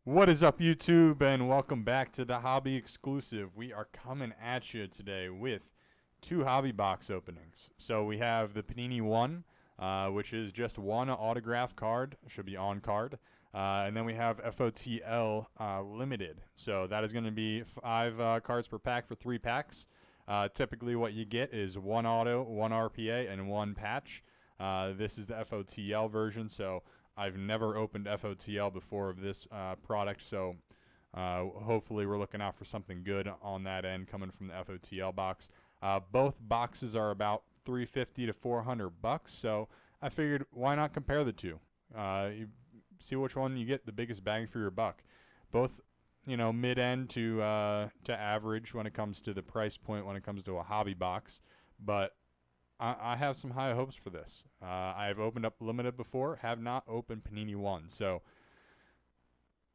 What is up, YouTube, and welcome back to the Hobby Exclusive. We are coming at you today with two hobby box openings. So we have the Panini 1, which is just one autograph card, should be on card. And then we have FOTL Limited. So that is going to be 5 cards per pack for 3 packs. Typically what you get is 1 auto, 1 RPA, and 1 patch. This is the FOTL version, so I've never opened FOTL before of this product, so hopefully we're looking out for something good on that end coming from the FOTL box. Both boxes are about $350 to $400, so I figured why not compare the two? You see which one you get the biggest bang for your buck. Both, mid-end to average when it comes to the price point when it comes to a hobby box, but I have some high hopes for this. I've opened up Limited before, have not opened Panini 1. So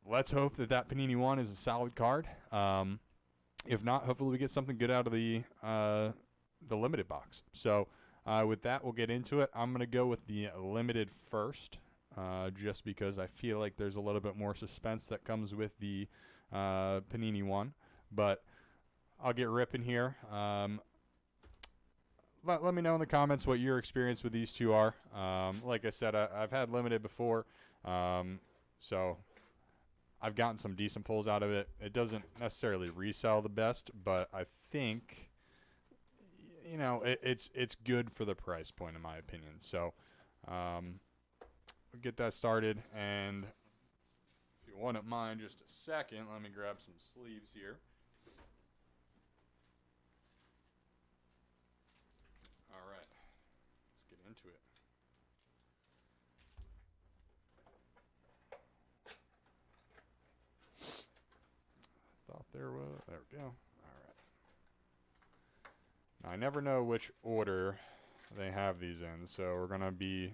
let's hope that Panini 1 is a solid card. If not, hopefully we get something good out of the Limited box. So with that, we'll get into it. I'm going to go with the Limited first, just because I feel like there's a little bit more suspense that comes with the Panini 1. But I'll get ripping here. Let me know in the comments what your experience with these two are. Like I said, I've had Limited before, so I've gotten some decent pulls out of it. It doesn't necessarily resell the best, but I think, it's good for the price point in my opinion. So we'll get that started, and if you wouldn't mind just a second, let me grab some sleeves here. Into it. Thought there we go. All right. Now I never know which order they have these in, so we're gonna be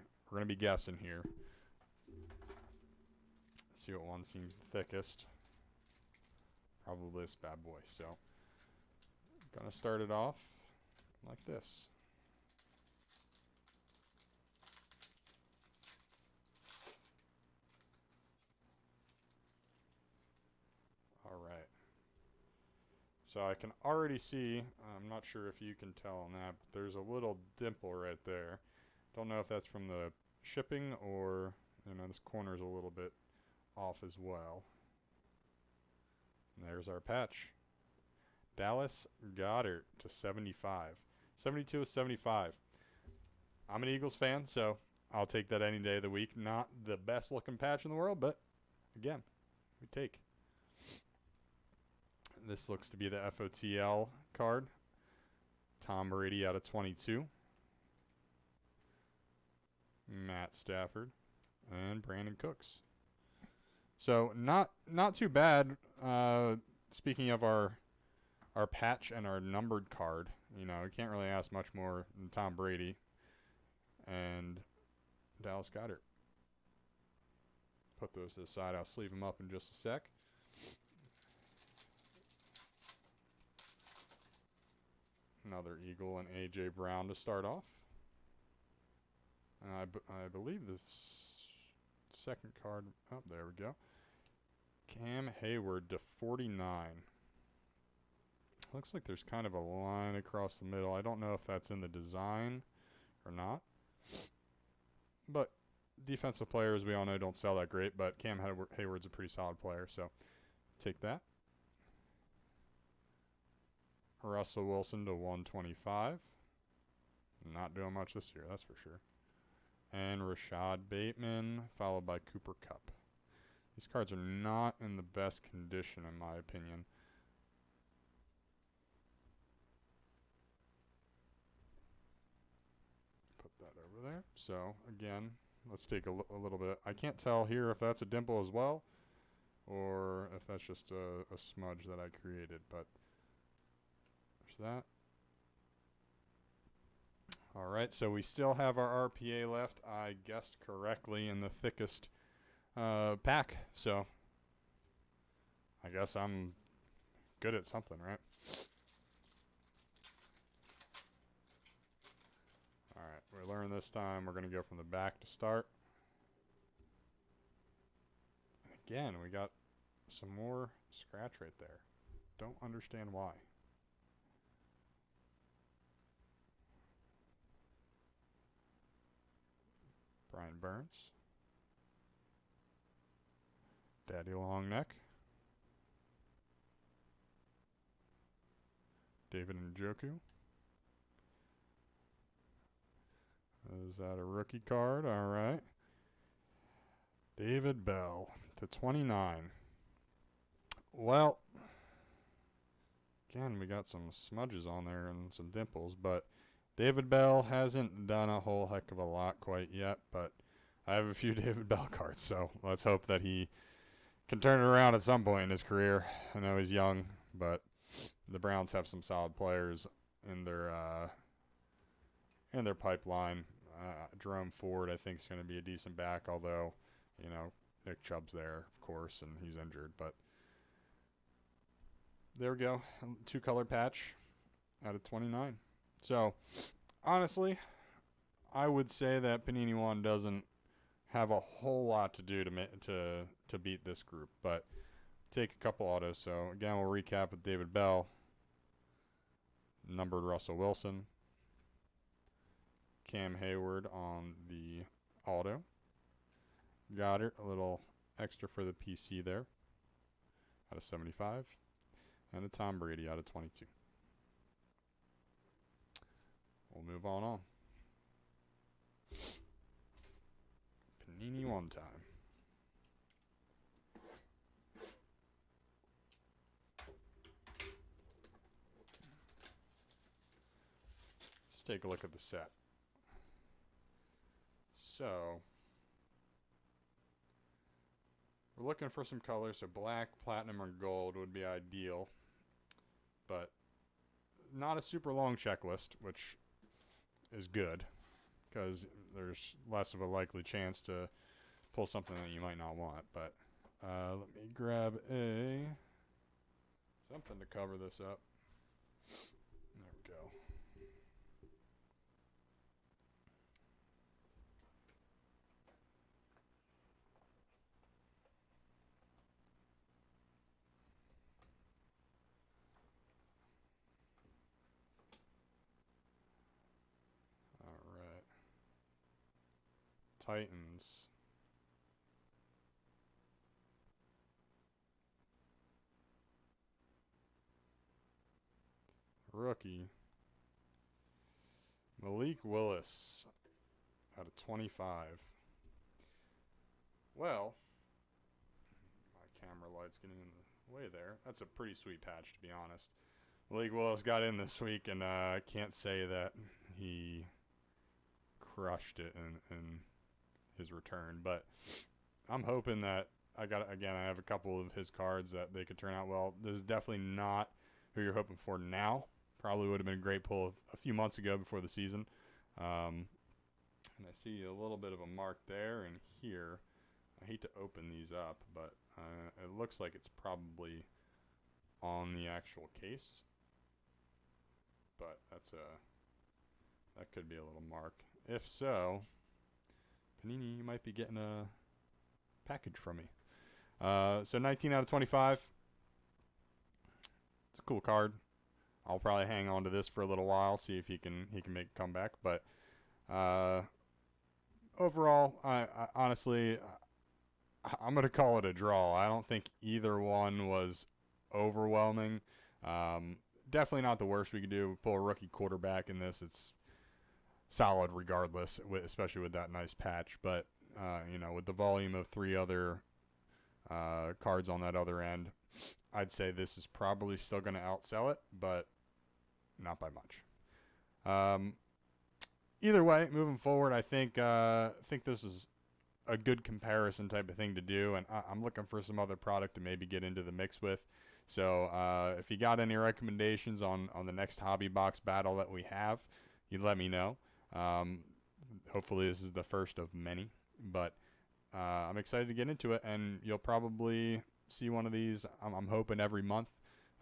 guessing here. See what one seems the thickest. Probably this bad boy. So gonna start it off like this. So I can already see, I'm not sure if you can tell on that, but there's a little dimple right there. Don't know if that's from the shipping or, this corner is a little bit off as well. And there's our patch. Dallas Goedert to 75. 72 is 75. I'm an Eagles fan, so I'll take that any day of the week. Not the best looking patch in the world, but again, we take. This looks to be the FOTL card. Tom Brady out of 22. Matt Stafford and Brandon Cooks. So not too bad. Speaking of our patch and our numbered card, we can't really ask much more than Tom Brady and Dallas Goedert. Put those to the side. I'll sleeve them up in just a sec. Another Eagle and A.J. Brown to start off. And I believe this second card, there we go. Cam Hayward to 49. Looks like there's kind of a line across the middle. I don't know if that's in the design or not. But defensive players, we all know, don't sell that great. But Cam Hayward's a pretty solid player, so take that. Russell Wilson to 125. Not doing much this year, that's for sure. And Rashad Bateman, followed by Cooper Kupp. These cards are not in the best condition, in my opinion. Put that over there. So, again, let's take a little bit. I can't tell here if that's a dimple as well, or if that's just a smudge that I created, but that. All right, so we still have our RPA left. I guessed correctly in the thickest pack, so I guess I'm good at something, right? All right, we learned this time. We're going to go from the back to start. Again, we got some more scratch right there. Don't understand why. Brian Burns. Daddy Longneck. David Njoku. Is that a rookie card? All right. David Bell /29. Well, again, we got some smudges on there and some dimples, but David Bell hasn't done a whole heck of a lot quite yet, but I have a few David Bell cards, so let's hope that he can turn it around at some point in his career. I know he's young, but the Browns have some solid players in their pipeline. Jerome Ford, I think, is going to be a decent back, although, you know, Nick Chubb's there, of course, and he's injured. But there we go. 2-color patch /29. So, honestly, I would say that Panini 1 doesn't have a whole lot to do to beat this group. But take a couple autos. So, again, we'll recap with David Bell. Numbered Russell Wilson. Cam Hayward on the auto. Got it. A little extra for the PC there. /75. And a Tom Brady /22. We'll move on. Panini 1 time. Let's take a look at the set. So, we're looking for some colors. So black, platinum, or gold would be ideal. But not a super long checklist, which is good because there's less of a likely chance to pull something that you might not want. But let me grab something to cover this up. There we go. Titans. Rookie. Malik Willis /25. Well, my camera light's getting in the way there. That's a pretty sweet patch, to be honest. Malik Willis got in this week, and I can't say that he crushed it in his return, but I'm hoping that I have a couple of his cards that they could turn out well. This is definitely not who you're hoping for now. Probably would have been a great pull a few months ago before the season. And I see a little bit of a mark there and here. I hate to open these up, but it looks like it's probably on the actual case. But that could be a little mark. If so, Panini, you might be getting a package from me. So 19 /25. It's a cool card. I'll probably hang on to this for a little while, see if he can make a comeback. But overall, I honestly, I'm going to call it a draw. I don't think either one was overwhelming. Definitely not the worst we could do. We pull a rookie quarterback in this. It's solid regardless, especially with that nice patch. But, with the volume of 3 other cards on that other end, I'd say this is probably still going to outsell it, but not by much. Either way, moving forward, I think this is a good comparison type of thing to do, and I'm looking for some other product to maybe get into the mix with. So if you got any recommendations on the next hobby box battle that we have, you let me know. Hopefully this is the first of many, but I'm excited to get into it, and you'll probably see one of these. I'm hoping every month.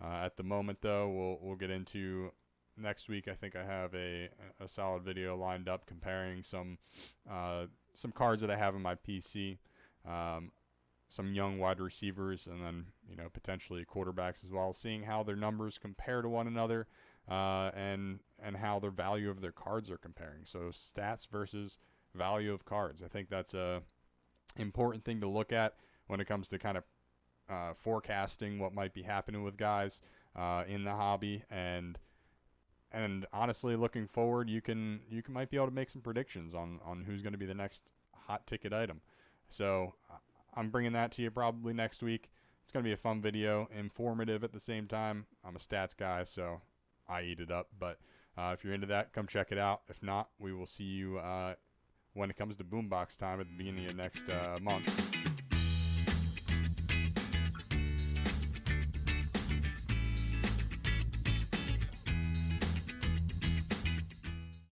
At the moment, though, we'll get into next week. I think I have a solid video lined up comparing some cards that I have in my PC. some young wide receivers, and then potentially quarterbacks as well, seeing how their numbers compare to one another, and how their value of their cards are comparing. So stats versus value of cards. I think that's a important thing to look at when it comes to kind of forecasting what might be happening with guys in the hobby, and honestly, looking forward, you might be able to make some predictions on who's going to be the next hot ticket item. So I'm bringing that to you probably next week. It's going to be a fun video, informative at the same time. I'm a stats guy, so I eat it up. But if you're into that, come check it out. If not, we will see you when it comes to Boombox time at the beginning of next month.